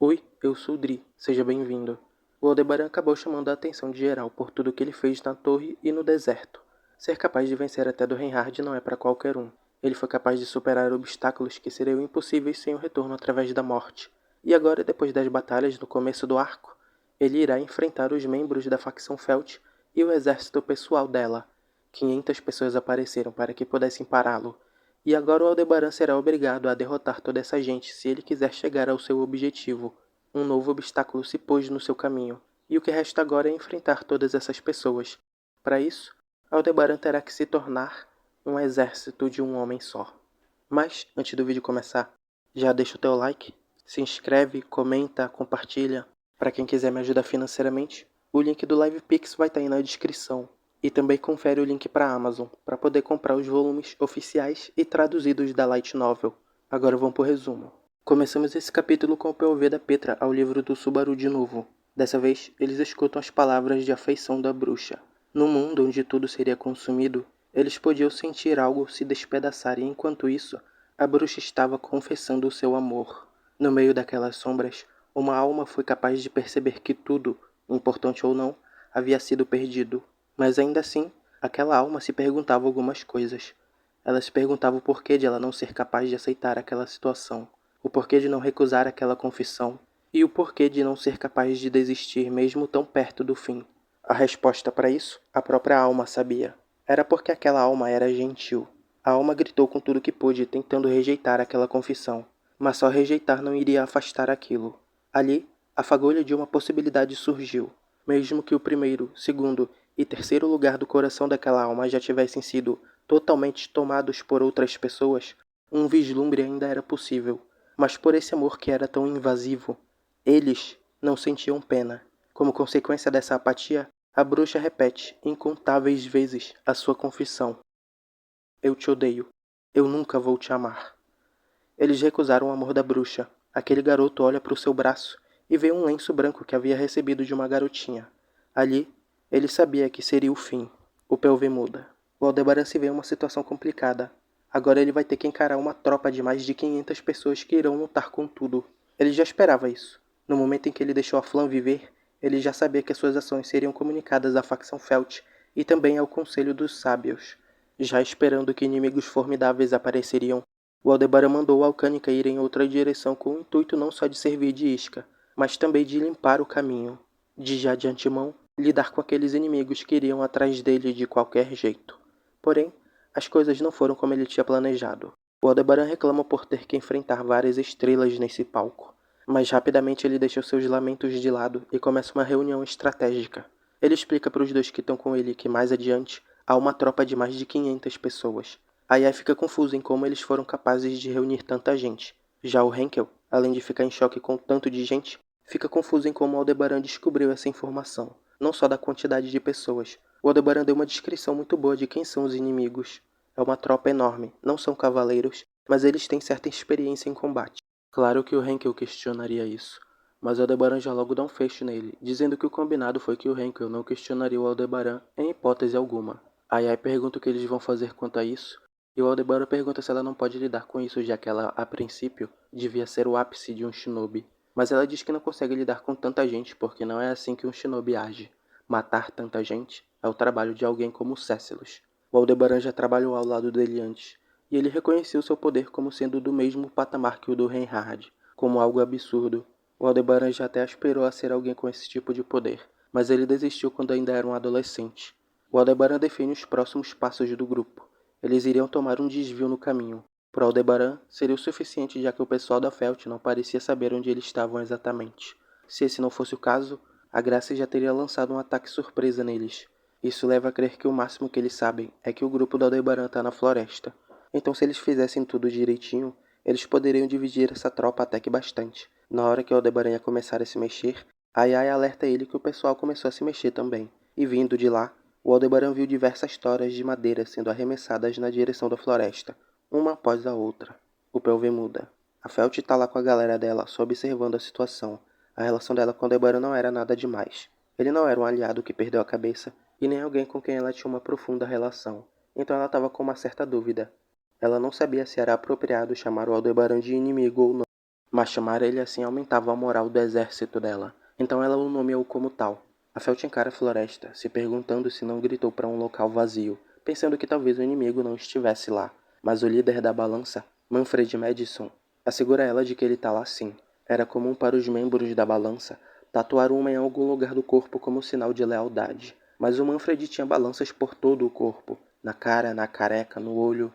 Oi, eu sou o Dri, seja bem-vindo. O Aldebaran acabou chamando a atenção de geral por tudo que ele fez na torre e no deserto. Ser capaz de vencer até do Reinhard não é para qualquer um. Ele foi capaz de superar obstáculos que seriam impossíveis sem o retorno através da morte. E agora, depois das batalhas no começo do arco, ele irá enfrentar os membros da facção Felt e o exército pessoal dela. 500 pessoas apareceram para que pudessem pará-lo. E agora o Aldebaran será obrigado a derrotar toda essa gente se ele quiser chegar ao seu objetivo. Um novo obstáculo se pôs no seu caminho, e o que resta agora é enfrentar todas essas pessoas. Para isso, Aldebaran terá que se tornar um exército de um homem só. Mas, antes do vídeo começar, já deixa o teu like, se inscreve, comenta, compartilha. Para quem quiser me ajudar financeiramente, o link do LivePix vai estar aí na descrição. E também confere o link para a Amazon, para poder comprar os volumes oficiais e traduzidos da Light Novel. Agora vamos para o resumo. Começamos esse capítulo com o POV da Petra ao livro do Subaru de novo. Dessa vez, eles escutam as palavras de afeição da bruxa. No mundo onde tudo seria consumido, eles podiam sentir algo se despedaçar e enquanto isso, a bruxa estava confessando o seu amor. No meio daquelas sombras, uma alma foi capaz de perceber que tudo, importante ou não, havia sido perdido. Mas ainda assim, aquela alma se perguntava algumas coisas. Ela se perguntava o porquê de ela não ser capaz de aceitar aquela situação, o porquê de não recusar aquela confissão, e o porquê de não ser capaz de desistir mesmo tão perto do fim. A resposta para isso, a própria alma sabia. Era porque aquela alma era gentil. A alma gritou com tudo que pôde, tentando rejeitar aquela confissão, mas só rejeitar não iria afastar aquilo. Ali, a fagulha de uma possibilidade surgiu. Mesmo que o primeiro, segundo e terceiro lugar do coração daquela alma já tivessem sido totalmente tomados por outras pessoas, um vislumbre ainda era possível. Mas por esse amor que era tão invasivo, eles não sentiam pena. Como consequência dessa apatia, a bruxa repete incontáveis vezes a sua confissão. Eu te odeio. Eu nunca vou te amar. Eles recusaram o amor da bruxa. Aquele garoto olha para o seu braço e vê um lenço branco que havia recebido de uma garotinha. Ali, ele sabia que seria o fim. O POV muda. O Aldebaran se vê em uma situação complicada. Agora ele vai ter que encarar uma tropa de mais de 500 pessoas que irão lutar com tudo. Ele já esperava isso. No momento em que ele deixou a Flan viver, ele já sabia que suas ações seriam comunicadas à facção Felt e também ao Conselho dos Sábios. Já esperando que inimigos formidáveis apareceriam, o Aldebaran mandou Alcânica ir em outra direção com o intuito não só de servir de isca, mas também de limpar o caminho, de já de antemão lidar com aqueles inimigos que iriam atrás dele de qualquer jeito. Porém, as coisas não foram como ele tinha planejado. O Aldebaran reclama por ter que enfrentar várias estrelas nesse palco, mas rapidamente ele deixa seus lamentos de lado e começa uma reunião estratégica. Ele explica para os dois que estão com ele que mais adiante há uma tropa de mais de 500 pessoas. A Yai fica confusa em como eles foram capazes de reunir tanta gente. Já o Henkel, além de ficar em choque com o tanto de gente, fica confuso em como Aldebaran descobriu essa informação, não só da quantidade de pessoas. O Aldebaran deu uma descrição muito boa de quem são os inimigos. É uma tropa enorme, não são cavaleiros, mas eles têm certa experiência em combate. Claro que o Henkel questionaria isso, mas Aldebaran já logo dá um fecho nele, dizendo que o combinado foi que o Henkel não questionaria o Aldebaran em hipótese alguma. A Yai pergunta o que eles vão fazer quanto a isso, e o Aldebaran pergunta se ela não pode lidar com isso, já que ela, a princípio, devia ser o ápice de um shinobi. Mas ela diz que não consegue lidar com tanta gente, porque não é assim que um shinobi age. Matar tanta gente é o trabalho de alguém como Cécilos. O Aldebaran já trabalhou ao lado dele antes, e ele reconheceu seu poder como sendo do mesmo patamar que o do Reinhard, como algo absurdo. O Aldebaran já até aspirou a ser alguém com esse tipo de poder, mas ele desistiu quando ainda era um adolescente. O Aldebaran define os próximos passos do grupo. Eles iriam tomar um desvio no caminho. Para Aldebaran, seria o suficiente já que o pessoal da Felt não parecia saber onde eles estavam exatamente. Se esse não fosse o caso, a Graça já teria lançado um ataque surpresa neles. Isso leva a crer que o máximo que eles sabem é que o grupo do Aldebaran está na floresta. Então se eles fizessem tudo direitinho, eles poderiam dividir essa tropa até que bastante. Na hora que o Aldebaran ia começar a se mexer, a Yaya alerta ele que o pessoal começou a se mexer também. E vindo de lá, o Aldebaran viu diversas toras de madeira sendo arremessadas na direção da floresta, uma após a outra. O POV muda. A Felt tá lá com a galera dela, só observando a situação. A relação dela com o Aldebaran não era nada demais. Ele não era um aliado que perdeu a cabeça, e nem alguém com quem ela tinha uma profunda relação. Então ela estava com uma certa dúvida. Ela não sabia se era apropriado chamar o Aldebaran de inimigo ou não. mas chamar ele assim aumentava a moral do exército dela. Então ela o nomeou como tal. A Felt encara a floresta, se perguntando se não gritou para um local vazio, pensando que talvez o inimigo não estivesse lá. Mas o líder da balança, Manfred Madison, assegura ela de que ele está lá sim. Era comum para os membros da balança tatuar uma em algum lugar do corpo como sinal de lealdade. Mas o Manfred tinha balanças por todo o corpo, na cara, na careca, no olho.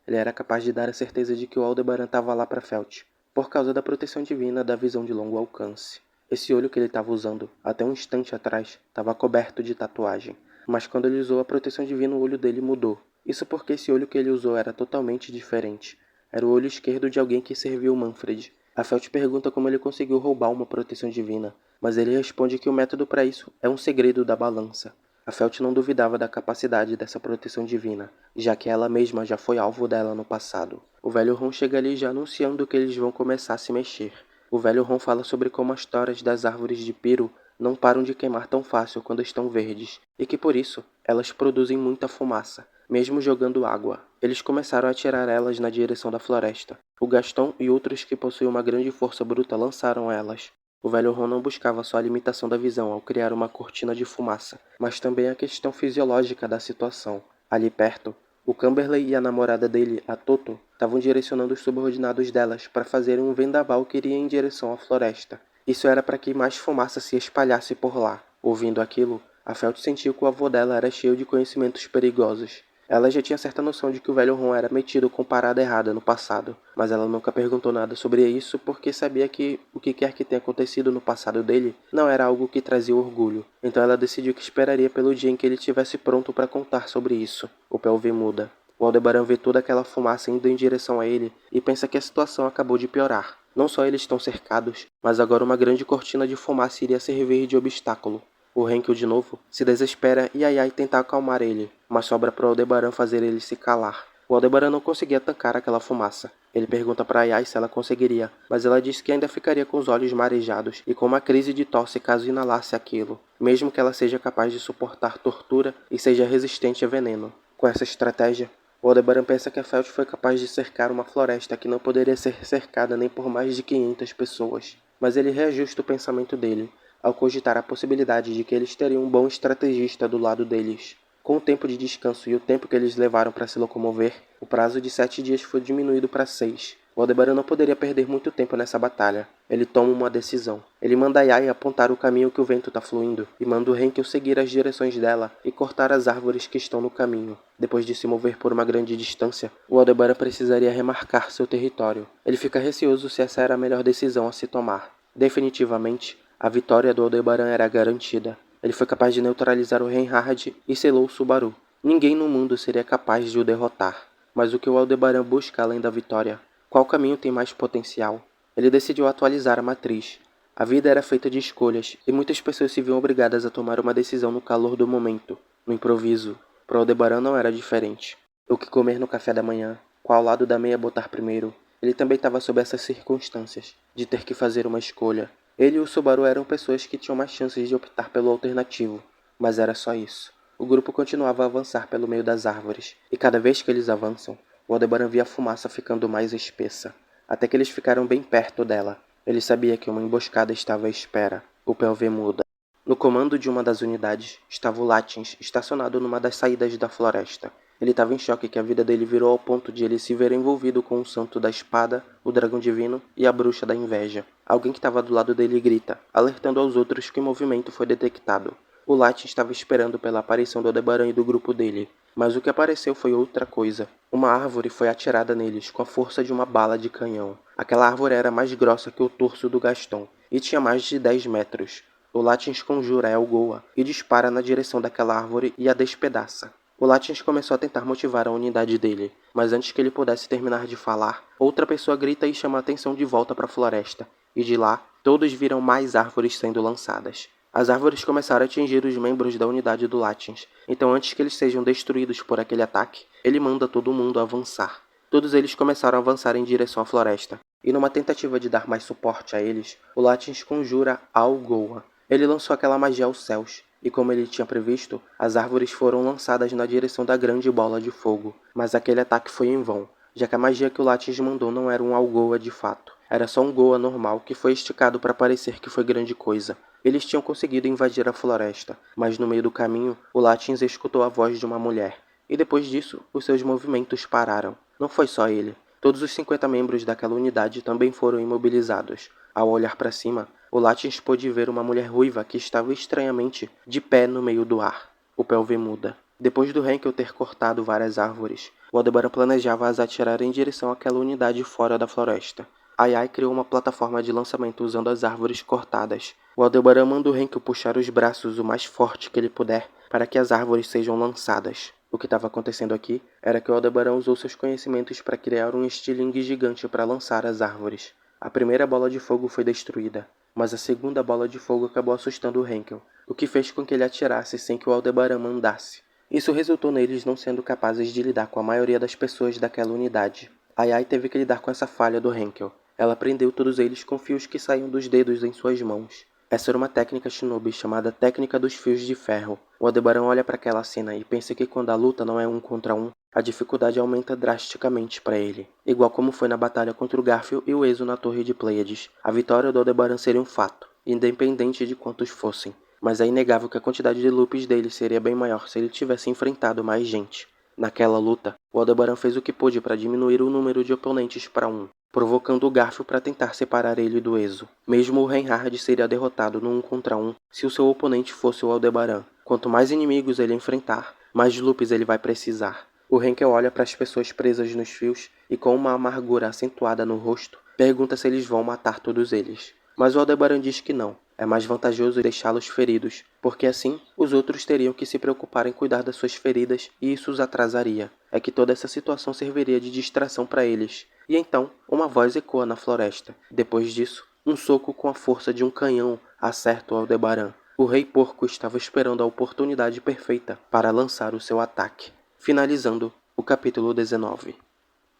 Ele era capaz de dar a certeza de que o Aldebaran estava lá para Felt, por causa da proteção divina da visão de longo alcance. Esse olho que ele estava usando, até um instante atrás, estava coberto de tatuagem. Mas quando ele usou a proteção divina, o olho dele mudou. Isso porque esse olho que ele usou era totalmente diferente. Era o olho esquerdo de alguém que serviu Manfred. A Felt pergunta como ele conseguiu roubar uma proteção divina, mas ele responde que o método para isso é um segredo da balança. A Felt não duvidava da capacidade dessa proteção divina, já que ela mesma já foi alvo dela no passado. O velho Ron chega ali já anunciando que eles vão começar a se mexer. O velho Ron fala sobre como as toras das árvores de Piro não param de queimar tão fácil quando estão verdes, e que por isso elas produzem muita fumaça, mesmo jogando água. Eles começaram a atirar elas na direção da floresta. O Gaston e outros que possuem uma grande força bruta lançaram elas. O velho Ron não buscava só a limitação da visão ao criar uma cortina de fumaça, mas também a questão fisiológica da situação. Ali perto, o Camberley e a namorada dele, a Toto, estavam direcionando os subordinados delas para fazerem um vendaval que iria em direção à floresta. Isso era para que mais fumaça se espalhasse por lá. Ouvindo aquilo, a Felt sentiu que o avô dela era cheio de conhecimentos perigosos. Ela já tinha certa noção de que o velho Ron era metido com parada errada no passado, mas ela nunca perguntou nada sobre isso porque sabia que o que quer que tenha acontecido no passado dele não era algo que trazia orgulho. Então ela decidiu que esperaria pelo dia em que ele estivesse pronto para contar sobre isso. O POV muda. O Aldebaran vê toda aquela fumaça indo em direção a ele e pensa que a situação acabou de piorar. Não só eles estão cercados, mas agora uma grande cortina de fumaça iria servir de obstáculo. O Henkel, de novo, se desespera e Ai tenta acalmar ele, mas sobra para o Aldebaran fazer ele se calar. O Aldebaran não conseguia tancar aquela fumaça. Ele pergunta para Ai se ela conseguiria, mas ela diz que ainda ficaria com os olhos marejados e com uma crise de tosse caso inalasse aquilo, mesmo que ela seja capaz de suportar tortura e seja resistente a veneno. Com essa estratégia, o Aldebaran pensa que a Felt foi capaz de cercar uma floresta que não poderia ser cercada nem por mais de 500 pessoas. Mas ele reajusta o pensamento dele, ao cogitar a possibilidade de que eles teriam um bom estrategista do lado deles. Com o tempo de descanso e o tempo que eles levaram para se locomover, o prazo de 7 dias foi diminuído para 6. O Aldebaran não poderia perder muito tempo nessa batalha. Ele toma uma decisão. Ele manda Ai apontar o caminho que o vento está fluindo, e manda o Henkel seguir as direções dela e cortar as árvores que estão no caminho. Depois de se mover por uma grande distância, o Aldebaran precisaria remarcar seu território. Ele fica receoso se essa era a melhor decisão a se tomar. Definitivamente, a vitória do Aldebaran era garantida. Ele foi capaz de neutralizar o Reinhard e selou o Subaru. Ninguém no mundo seria capaz de o derrotar. Mas o que o Aldebaran busca além da vitória? Qual caminho tem mais potencial? Ele decidiu atualizar a matriz. A vida era feita de escolhas, e muitas pessoas se viam obrigadas a tomar uma decisão no calor do momento, no improviso. Para o Aldebaran não era diferente. O que comer no café da manhã? Qual lado da meia botar primeiro? Ele também estava sob essas circunstâncias, de ter que fazer uma escolha. Ele e o Subaru eram pessoas que tinham mais chances de optar pelo alternativo, mas era só isso. O grupo continuava a avançar pelo meio das árvores, e cada vez que eles avançam, o Aldebaran via a fumaça ficando mais espessa, até que eles ficaram bem perto dela. Ele sabia que uma emboscada estava à espera. O POV muda. No comando de uma das unidades estava o Latins, estacionado numa das saídas da floresta. Ele estava em choque que a vida dele virou ao ponto de ele se ver envolvido com o santo da espada, o dragão divino e a bruxa da inveja. Alguém que estava do lado dele grita, alertando aos outros que o movimento foi detectado. O Latin estava esperando pela aparição do Aldebaran e do grupo dele, mas o que apareceu foi outra coisa. Uma árvore foi atirada neles com a força de uma bala de canhão. Aquela árvore era mais grossa que o torso do Gaston e tinha mais de 10 metros. O Latins conjura Elgoa e dispara na direção daquela árvore e a despedaça. O Latins começou a tentar motivar a unidade dele, mas antes que ele pudesse terminar de falar, outra pessoa grita e chama a atenção de volta para a floresta, e de lá, todos viram mais árvores sendo lançadas. As árvores começaram a atingir os membros da unidade do Latins, então antes que eles sejam destruídos por aquele ataque, ele manda todo mundo avançar. Todos eles começaram a avançar em direção à floresta, e numa tentativa de dar mais suporte a eles, o Latins conjura Algoa. Ele lançou aquela magia aos céus, e como ele tinha previsto, as árvores foram lançadas na direção da grande bola de fogo. Mas aquele ataque foi em vão, já que a magia que o Latins mandou não era um Algoa de fato. Era só um Goa normal que foi esticado para parecer que foi grande coisa. Eles tinham conseguido invadir a floresta, mas no meio do caminho, o Latins escutou a voz de uma mulher. E depois disso, os seus movimentos pararam. Não foi só ele. Todos os 50 membros daquela unidade também foram imobilizados. Ao olhar para cima, o Latins pôde ver uma mulher ruiva que estava estranhamente de pé no meio do ar. O Pelve muda. Depois do Henkel ter cortado várias árvores, o Aldebaran planejava as atirar em direção àquela unidade fora da floresta. Ai Ai criou uma plataforma de lançamento usando as árvores cortadas. O Aldebaran manda o Henkel puxar os braços o mais forte que ele puder para que as árvores sejam lançadas. O que estava acontecendo aqui era que o Aldebaran usou seus conhecimentos para criar um estilingue gigante para lançar as árvores. A primeira bola de fogo foi destruída, mas a segunda bola de fogo acabou assustando o Henkel, o que fez com que ele atirasse sem que o Aldebaran mandasse. Isso resultou neles não sendo capazes de lidar com a maioria das pessoas daquela unidade. Ai Ai teve que lidar com essa falha do Henkel. Ela prendeu todos eles com fios que saíam dos dedos em suas mãos. Essa era uma técnica shinobi chamada Técnica dos Fios de Ferro. O Aldebaran olha para aquela cena e pensa que quando a luta não é 1 contra 1, a dificuldade aumenta drasticamente para ele. Igual como foi na batalha contra o Garfio e o Ezo na Torre de Pleiades. A vitória do Aldebaran seria um fato, independente de quantos fossem. Mas é inegável que a quantidade de loops dele seria bem maior se ele tivesse enfrentado mais gente. Naquela luta, o Aldebaran fez o que pôde para diminuir o número de oponentes para 1, provocando o Garfio para tentar separar ele do Ezo. Mesmo o Reinhard seria derrotado no 1 contra 1 se o seu oponente fosse o Aldebaran. Quanto mais inimigos ele enfrentar, mais loops ele vai precisar. O Henkel olha para as pessoas presas nos fios e, com uma amargura acentuada no rosto, pergunta se eles vão matar todos eles. Mas o Aldebaran diz que não. É mais vantajoso deixá-los feridos, porque assim os outros teriam que se preocupar em cuidar das suas feridas e isso os atrasaria. É que toda essa situação serviria de distração para eles. E então, uma voz ecoa na floresta. Depois disso, um soco com a força de um canhão acerta o Aldebaran. O Rei Porco estava esperando a oportunidade perfeita para lançar o seu ataque. Finalizando o capítulo 19.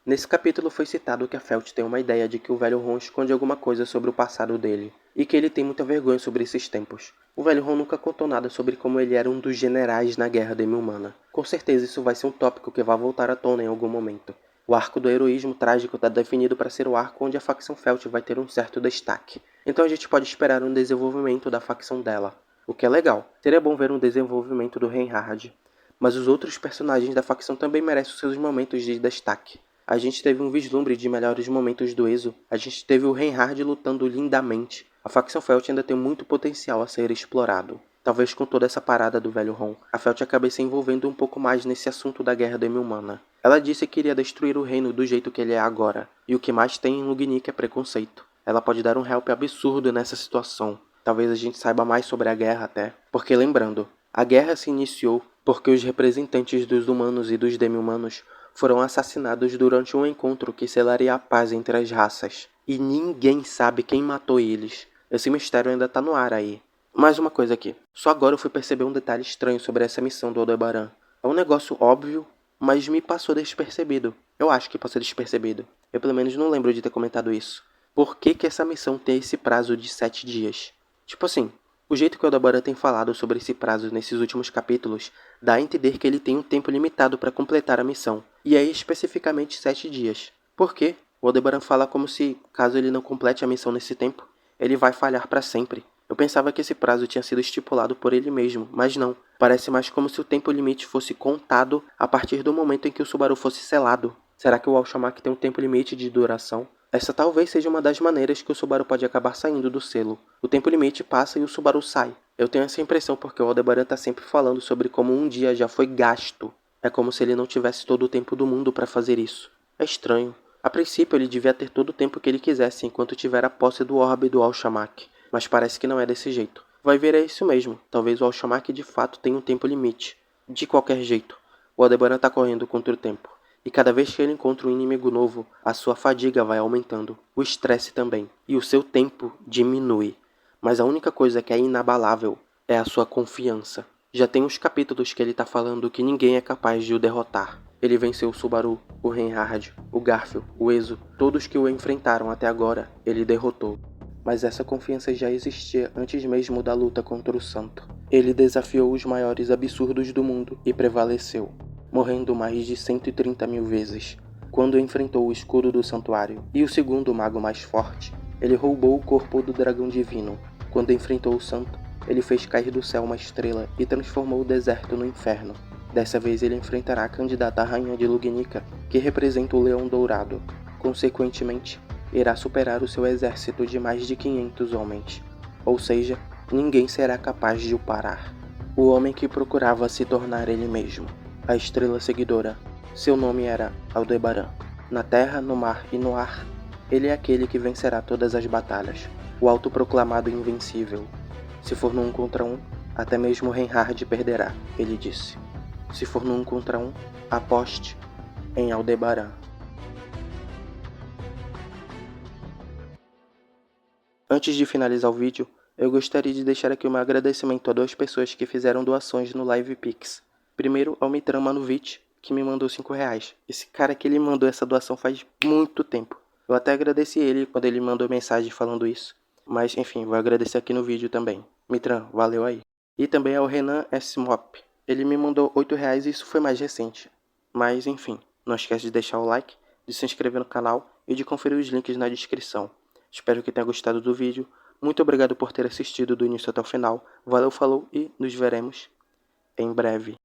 Nesse capítulo foi citado que a Felt tem uma ideia de que o Velho Ron esconde alguma coisa sobre o passado dele, e que ele tem muita vergonha sobre esses tempos. O Velho Ron nunca contou nada sobre como ele era um dos generais na Guerra Demi-Humana. Com certeza isso vai ser um tópico que vai voltar à tona em algum momento. O arco do heroísmo trágico está definido para ser o arco onde a facção Felt vai ter um certo destaque. Então a gente pode esperar um desenvolvimento da facção dela, o que é legal. Seria bom ver um desenvolvimento do Reinhard. Mas os outros personagens da facção também merecem os seus momentos de destaque. A gente teve um vislumbre de melhores momentos do Ezo. A gente teve o Reinhard lutando lindamente. A facção Felt ainda tem muito potencial a ser explorado. Talvez com toda essa parada do Velho Ron, a Felt acabe se envolvendo um pouco mais nesse assunto da Guerra Demi-Humana. Ela disse que iria destruir o reino do jeito que ele é agora. E o que mais tem em Lugnik é preconceito. Ela pode dar um help absurdo nessa situação. Talvez a gente saiba mais sobre a guerra até. Porque lembrando, a guerra se iniciou porque os representantes dos humanos e dos demi-humanos foram assassinados durante um encontro que selaria a paz entre as raças. E ninguém sabe quem matou eles. Esse mistério ainda tá no ar aí. Mais uma coisa aqui. Só agora eu fui perceber um detalhe estranho sobre essa missão do Aldebaran. É um negócio óbvio, mas me passou despercebido. Eu acho que passou despercebido. Eu pelo menos não lembro de ter comentado isso. Por que essa missão tem esse prazo de 7 dias? Tipo assim, o jeito que o Aldebaran tem falado sobre esse prazo nesses últimos capítulos dá a entender que ele tem um tempo limitado para completar a missão, e é especificamente 7 dias. Por quê? O Aldebaran fala como se, caso ele não complete a missão nesse tempo, ele vai falhar para sempre. Eu pensava que esse prazo tinha sido estipulado por ele mesmo, mas não. Parece mais como se o tempo limite fosse contado a partir do momento em que o Subaru fosse selado. Será que o Alshamak tem um tempo limite de duração? Essa talvez seja uma das maneiras que o Subaru pode acabar saindo do selo. O tempo limite passa e o Subaru sai. Eu tenho essa impressão porque o Aldebaran tá sempre falando sobre como um dia já foi gasto. É como se ele não tivesse todo o tempo do mundo para fazer isso. É estranho. A princípio ele devia ter todo o tempo que ele quisesse enquanto tiver a posse do orbe do Alshamak. Mas parece que não é desse jeito. Vai ver, é isso mesmo. Talvez o Alshamak de fato tenha um tempo limite. De qualquer jeito, o Aldebaran tá correndo contra o tempo. E cada vez que ele encontra um inimigo novo, a sua fadiga vai aumentando, o estresse também, e o seu tempo diminui. Mas a única coisa que é inabalável é a sua confiança. Já tem uns capítulos que ele tá falando que ninguém é capaz de o derrotar. Ele venceu o Subaru, o Reinhard, o Garfio, o Ezo, todos que o enfrentaram até agora, ele derrotou. Mas essa confiança já existia antes mesmo da luta contra o Santo. Ele desafiou os maiores absurdos do mundo e prevaleceu, morrendo mais de 130 mil vezes. quando enfrentou o escudo do santuário. E o segundo mago mais forte, ele roubou o corpo do dragão divino. Quando enfrentou o santo, ele fez cair do céu uma estrela e transformou o deserto no inferno. Dessa vez ele enfrentará a candidata à rainha de Lugnica, que representa o leão dourado. Consequentemente, irá superar o seu exército de mais de 500 homens. Ou seja, ninguém será capaz de o parar. O homem que procurava se tornar ele mesmo. A estrela seguidora. Seu nome era Aldebaran. Na terra, no mar e no ar, ele é aquele que vencerá todas as batalhas. O autoproclamado invencível. Se for no 1 contra 1, até mesmo Reinhard perderá, ele disse. Se for no 1 contra 1, aposte em Aldebaran. Antes de finalizar o vídeo, eu gostaria de deixar aqui um agradecimento a 2 pessoas que fizeram doações no LivePix. Primeiro ao Mitran Manovic, que me mandou R$5. Esse cara que ele mandou essa doação faz muito tempo. Eu até agradeci ele quando ele mandou mensagem falando isso. Mas enfim, vou agradecer aqui no vídeo também. Mitran, valeu aí. E também ao Renan S. Mop. Ele me mandou R$8 e isso foi mais recente. Mas enfim, não esquece de deixar o like, de se inscrever no canal e de conferir os links na descrição. Espero que tenha gostado do vídeo. Muito obrigado por ter assistido do início até o final. Valeu, falou e nos veremos em breve.